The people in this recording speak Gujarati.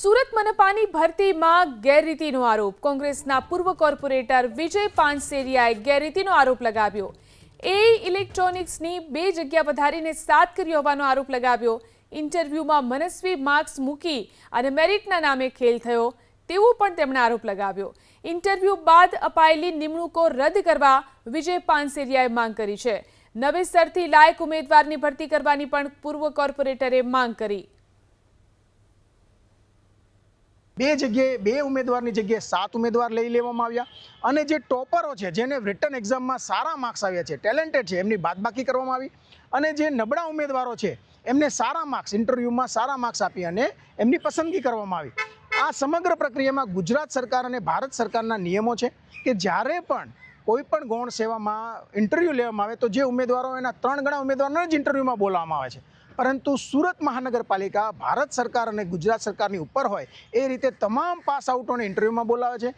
સુરત મનપાની ભરતીમાં ગેરરીતિનો આરોપ કોંગ્રેસના પૂર્વ કોર્પોરેટર વિજય પાનસેરિયાએ ગેરરીતિનો આરોપ લગાવ્યો। એ ઇલેક્ટ્રોનિક્સની 2 જગ્યા વધારીને 7 કરી હોવાનો આરોપ લગાવ્યો। ઇન્ટરવ્યુમાં મનસ્વી માર્ક્સ મૂકી અને મેરિટના નામે ખેલ થયો તેવો પણ તેમણે આરોપ લગાવ્યો। ઇન્ટરવ્યુ બાદ અપાયેલી નિમણૂકો રદ કરવા વિજય પાનસેરિયાએ માંગ કરી છે। નવેસરથી લાયક ઉમેદવારની ભરતી કરવાની પણ પૂર્વ કોર્પોરેટરે માંગ કરી। 2 જગ્યાએ 2 ઉમેદવારની જગ્યાએ 7 ઉમેદવાર લઈ લેવામાં આવ્યા અને જે ટોપરો છે, જેને રિટન એક્ઝામમાં સારા માર્ક્સ આવ્યા છે, ટેલેન્ટેડ છે, એમની બાદબાકી કરવામાં આવી અને જે નબળા ઉમેદવારો છે એમને સારા માર્ક્સ ઇન્ટરવ્યુમાં સારા માર્ક્સ આપી અને એમની પસંદગી કરવામાં આવી। આ સમગ્ર પ્રક્રિયામાં ગુજરાત સરકાર અને ભારત સરકારના નિયમો છે કે જ્યારે પણ કોઈ પણ ગૌણ સેવામાં ઇન્ટરવ્યૂ લેવામાં આવે તો જે ઉમેદવારો એના 3 ગણા ઉમેદવારોને જ ઇન્ટરવ્યુમાં બોલાવવામાં આવે છે, પરંતુ સુરત મહાનગરપાલિકા ભારત સરકાર અને ગુજરાત સરકારની ઉપર હોય એ રીતે તમામ પાસ આઉટોને ઇન્ટરવ્યુમાં બોલાવે છે।